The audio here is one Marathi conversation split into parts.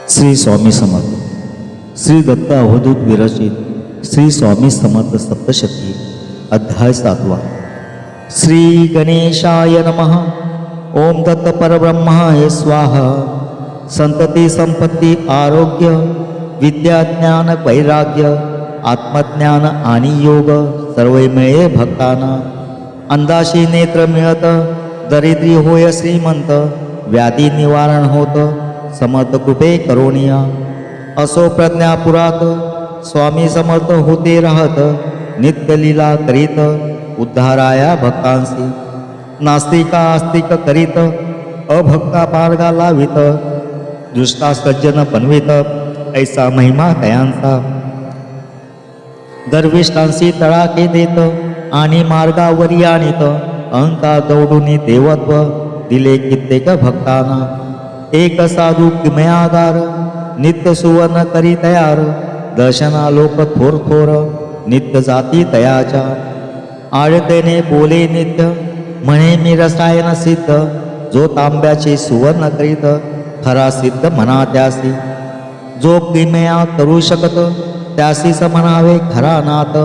श्री स्वामी समर्थ. श्री दत्त अवधूत विरचित श्री स्वामी समर्थ सप्तशती अध्याय 7. श्री गणेशाय नमः. ओम दत्त परब्रह्माय स्वाहा. संतती संपत्ती आरोग्य विद्या ज्ञान वैराग्य आत्मज्ञान आणि योग सर्व मिळे भक्तांना. अंधाशी नेत्र मिळत दरिद्री होय श्रीमंत. व्याधी निवारण होत समर्थ कृपे करोनिया. असो प्रज्ञापुरात स्वामी समर्थ होते राहत. नित्य लीला करीत उद्धाराया भक्तांसी. नास्तिका आस्तिक करीत अभक्ता मार्गा लावित. दुष्टा सज्जन बनवित ऐसा महिमा तयांचा. गर्विष्ठांसी तळाके देत आणि मार्गावरी आणीत. अहंकार दौडून देवत्व दिले कित्येक भक्तांना. एक साधू किमयागार नित्य सुवर्ण करी तयार. दर्शना लोक थोर थोर नित्य जाती तयाच्या. आळतेने बोले नित्य म्हणे मी रसायन सिद्ध. जो तांब्याचे सुवर्ण करीत खरा सिद्ध म्हणा त्यासी. जो किमया करू शकत त्यासीच म्हणावे खरा नाथ.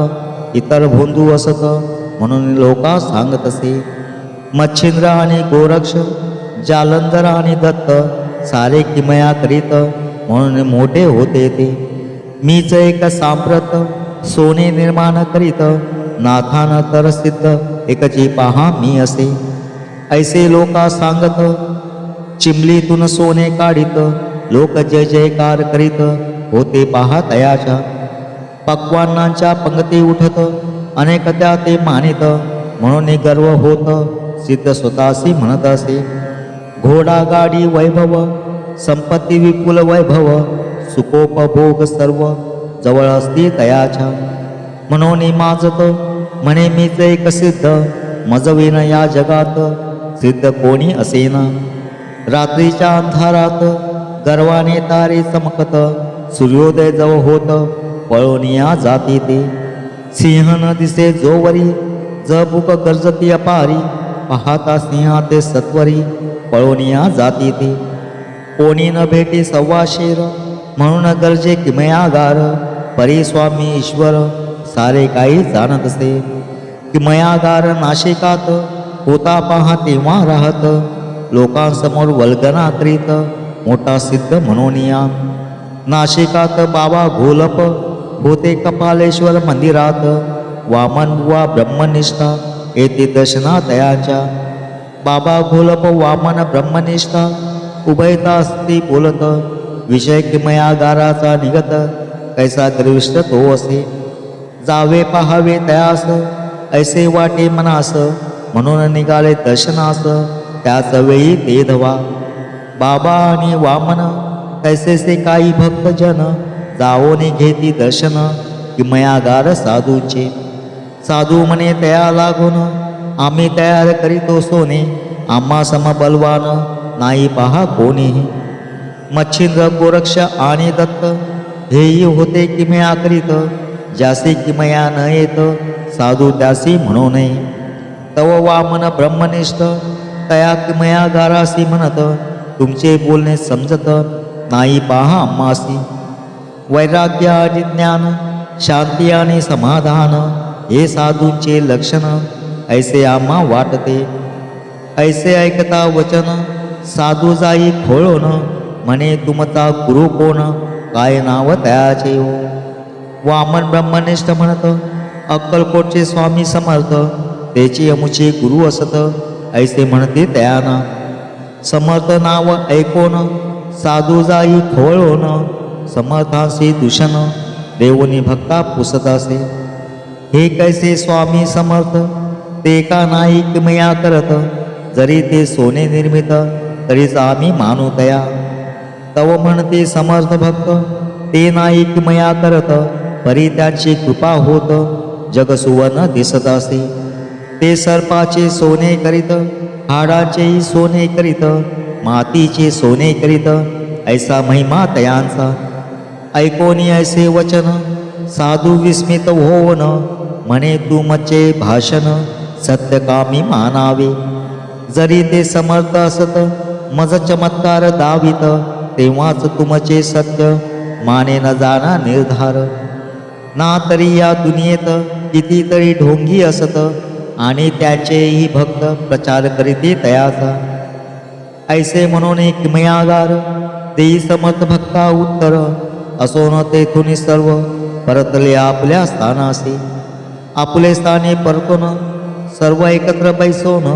इतर भोंदू असत म्हणून लोका सांगत असे. मच्छिंद्र आणि गोरक्ष जालंधर आणि दत्त सारे किमया करीत म्हणून मोठे होते ते. मीच एक सांप्रत सोने निर्माण करीत. नाथान तर सिद्ध एकची पहा मी असे. ऐसे लोका सांगत चिमलीतून सोने काढीत. लोक जय जयकार करीत होते पहा तयाच्या. पक्वान्नांच्या पंक्ती उठत अनेक त्या ते मानित. म्हणून गर्व होत सिद्ध स्वतःसी म्हणत असे. घोडा गाडी वैभव संपत्ती विपुल वैभव सुखोपभोग सर्व जवळ असती तयाच्या. म्हणून माजत म्हणे मीच एक सिद्ध. मजविन या जगात सिद्ध कोणी असेना. रात्रीच्या अंधारात गर्वाने तारे चमकत. सूर्योदय जवळ होत पळून या जाती ते. सिंह न दिसे जोवरी जबुक गर्जती अपारी. पाहता सिंहा ते सत्वरी पळून या जाती ते. कोणी न भेटे सव्वा शेर म्हणून गरजे किमयागार. परी स्वामी ईश्वर सारे काही जाणत असे. किमयागार नाशिकात होता पहा तेव्हा राहत. लोकांसमोर वल्गना करीत मोठा सिद्ध म्हणून या. नाशिकात बाबा घोलप होते कपालेश्वर मंदिरात. वामन बुवा ब्रह्मनिष्ठा येथे दर्शना तयाच्या. बाबा घोलप वामन ब्रह्मनिष्ठा उभयता असती बोलत. विषय किमयागाराचा निगत कैसा गर्विष्ठ तो असे. जावे पहावे तयास ऐसे वाटे मनास. म्हणून निघाले दर्शनास त्याच वेळी ते धवा. बाबा आणि वामन कैसेसे काही भक्तजन जावोने घेती दर्शन किमयागार साधूचे. साधू म्हणे तया लागून आम्ही तयार करीतो सोने. आम्हा सम बलवान नाही पहा कोणीही. मच्छिंद्र गोरक्ष आणि दत्त हेही होते किमया करीत. ज्यासी किमया न येत साधू त्यासी म्हणू नये. तव वामन ब्रह्मनिष्ठ तया किमयागारासी म्हणत. तुमचे बोलणे समजत नाही पहा आम्हासी. वैराग्य आणि ज्ञान शांती आणि समाधान हे साधूंचे लक्षण ऐसे आम्हा वाटते. ऐसे ऐकता वचन साधू जाई खोळून. म्हणे तुमचा गुरु कोण काय नाव तयाचे हो. वामन ब्रह्मनिष्ठ म्हणत अक्कलकोटचे स्वामी समर्थ त्याचे अमुचे गुरु असत. ऐसे म्हणते तयाना. समर्थ नाव ऐकून साधू जाई खोळून. समर्थांशी दूषण देवोनी भक्ता पुसत असे. हे कैसे स्वामी समर्थ ते का नाही किमया करत. जरी ते सोने निर्मित तरीच आम्ही मानू तया. तव म्हणते समर्थ भक्त ते नाही किमया करत. परी त्यांची कृपा होत जग सुवर्ण दिसत असे. ते सर्पाचे सोने करीत हाडाचेही सोने करीत. मातीचे सोने करीत ऐसा महिमा तयांचा. ऐकोनी ऐसे वचन साधू विस्मित होवन. म्हणे तुमचे भाषण सत्यकामी मानावे. जरी ते समर्थ असत मज चमत्कार दावित तेव्हाच तुमचे सत्य माने न जाना निर्धार. ना तरी या दुनियेत कितीतरी ढोंगी असत आणि त्याचेही भक्त प्रचार करीती तयाचा. ऐसे म्हणून किमयागार देई समर्थ भक्ता उत्तर. असो न तेथून सर्व परतले आपल्या स्थानासी. आपले स्थाने परतून सर्व एकत्र बैसोन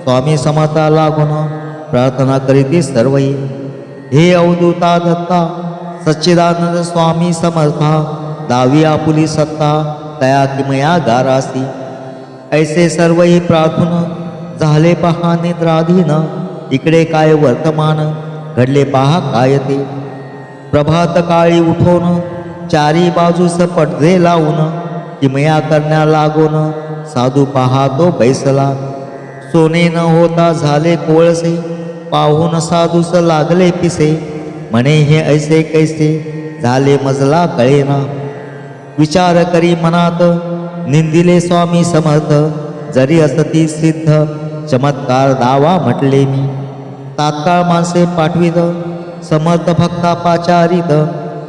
स्वामी समर्था लागून प्रार्थना करीती सर्वही. हे अवधूता दत्ता सच्चिदानंद स्वामी समर्था दावी आपुली सत्ता तया किमया गारासी. ऐसे सर्वही प्रार्थून झाले पहा निद्राधीन. इकडे काय वर्तमान घडले पहा काय ते. प्रभात काळी उठून चारी बाजूस पडदे लावून किमया करण्या लागून साधू पाहातो बैसला. सोने न होता झाले कोळसे पाहून साधूस लागले पिसे. म्हणे हे ऐसे कैसे झाले मजला कळेना. विचार करी मनात निंदिले स्वामी समर्थ. जरी असती सिद्ध चमत्कार दावा म्हटले मी. तात्काळ माणसे पाठवित समर्थ भक्ता पाचारित.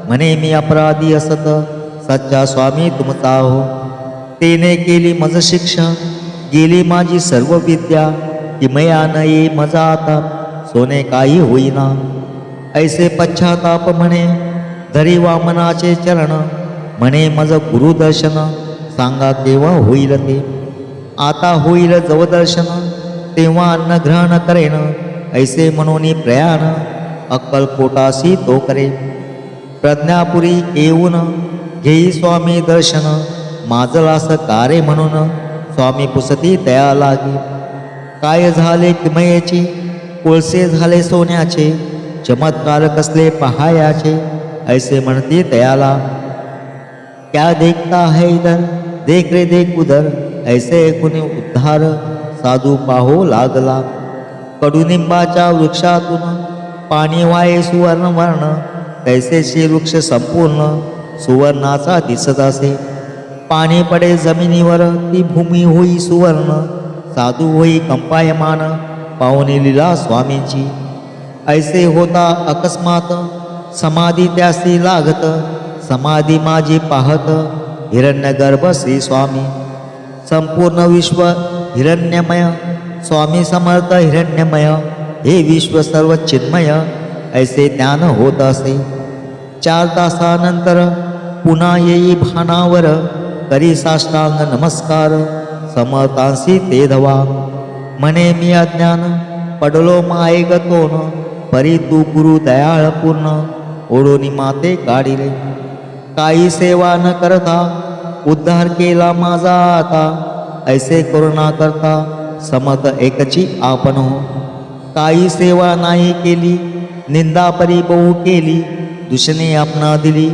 म्हणे मी अपराधी असत सच्चा स्वामी तुमचा हो. तेने केली मज शिक्षा गेली माझी सर्व विद्या. किमया न ये मजा आता सोने काही होईना. ऐसे पश्चाताप म्हणे धरी वामनाचे चरण. म्हणे मज गुरुदर्शन सांगा केव्हा होईल ते. आता होईल जवदर्शन तेव्हा अन्न ग्रहण करेन. ऐसे म्हणून प्रयाण अक्कलकोटासी तो करे. प्रज्ञापुरी येऊन घेई स्वामी दर्शन. माजलास कारे म्हणून स्वामी पुसती तया लागे. काय झाले किमयेचे कोळसे झाले सोन्याचे. चमत्कार कसले पहायाचे ऐसे म्हणते तयाला. क्या देखता है इधर देख रे देख उधर. ऐसे ऐकून उद्धार साधू पाहो लागला. कडुनिंबाच्या वृक्षातून पाणी वाये सुवर्ण वर्ण. तैसेचे वृक्ष संपूर्ण सुवर्णाचा दिसत असे. पाणी पडे जमिनीवर ती भूमी होई सुवर्ण. साधू होई कंपायमान पाहुणी लीला स्वामींची. ऐसे होता अकस्मात समाधी त्यासी लागत. समाधी माझी पाहत हिरण्यगर्भ श्री स्वामी. संपूर्ण विश्व हिरण्यमय स्वामी समर्थ हिरण्यमय. हे विश्व सर्व चिन्मय ऐसे ज्ञान होत असे. 4 तासानंतर पुन्हा येई भानावर. करी साष्टांग नमस्कार समर्थांसी ते धवा. म्हणे मी अज्ञान पडलो मायेगतोन. परी तू गुरु दयाळ पूर्ण ओढोनी माते काढिले. काही सेवा न करता उद्धार केला माझा आता. ऐसे करुणा करता समर्थ एकची आपण हो. काही सेवा नाही केली निंदा परी बहु केली. दुष्णे आपणा दिली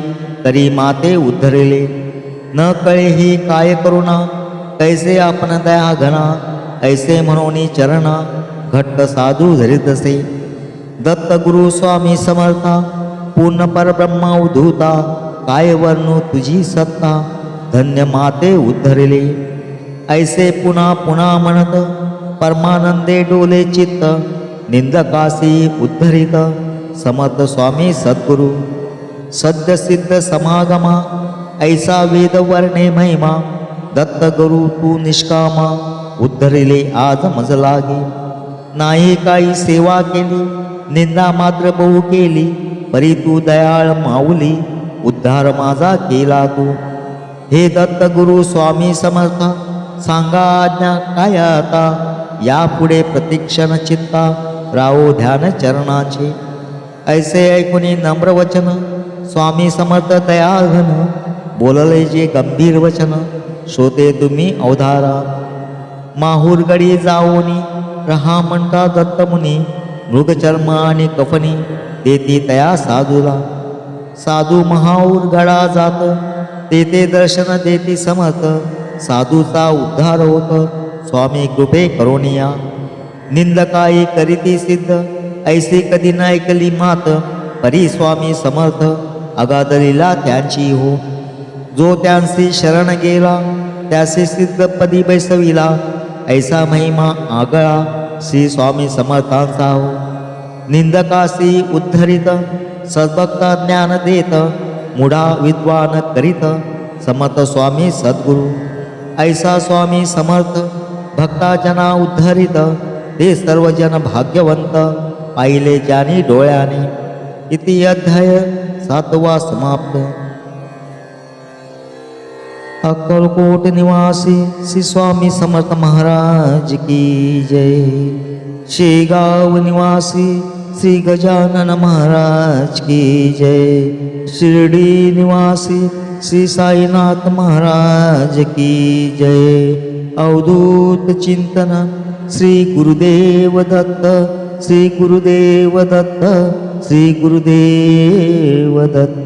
तरी माते उद्धरिले. न कळे ही काय करुणा कैसे आपण दया घना. ऐसे म्हणून चरणा घट्ट साधू धरीत असे. दत्त गुरु स्वामी समर्था पूर्ण परब्रह्मा उद्धूता. काय वर्णू तुझी सत्ता धन्य माते उद्धरिले. ऐसे पुन्हा पुन्हा म्हणत परमानंदे डोले चित्त. निंदकासी उद्धरित समर्थ स्वामी सद्गुरु. सद्य सिद्ध समागमा ऐसा वेद वर्णे महिमा. दत्त गुरु तू निष्कामा उद्धरिले आज मज लागे. नाही काही सेवा केली निंदा मात्र बहु केली. परी तू दयाळ माऊली उद्धार माझा केला तू. हे दत्त गुरु स्वामी समर्था सांगा आज्ञा काय आता. यापुढे प्रतीक्षण चित्ता राहो ध्यान चरणाचे. ऐसे ऐकुनी नम्र वचन स्वामी समर्थ दयाघन. बोलले जे गंभीर वचन श्रोते तुम्ही अवधारा. माहूर गडी जाऊनी रहा म्हणता दत्त मुनी. मृगचर्म आणि कफनी देती तया साधूला. साधू महाऊर गडा जात तेथे दर्शन देती समर्थ. साधूचा उद्धार होत स्वामी कृपे करोनिया. निंदकाई करीती सिद्ध ऐसे कधी न ऐकली मात. परी स्वामी समर्थ अगाधलीला त्यांची हो. जो त्यांसी शरण गेला त्यासे सिद्ध पदी बैसविला. ऐसा महिमा आगळा श्री स्वामी समर्थांचा हो. निंदकासी उद्धरित सद्भक्त ज्ञान देत मुढा विद्वान करीत समर्थ स्वामी सद्गुरु ऐसा स्वामी समर्थ भक्ता जना उद्धरित ते सर्वजन भाग्यवंत पाहिले ज्यानी डोळ्याने इति अध्याय 7वा समाप्त. अक्कलकोट निवासी श्री स्वामी समर्थ महाराज की जय. शेगाव निवासी श्री गजानन महाराज की जय. शिर्डी निवासी श्री साईनाथ महाराज की जय. अवधूत चिंतन श्री गुरुदेव दत्त श्री गुरुदेव दत्त श्री गुरुदेव दत्त.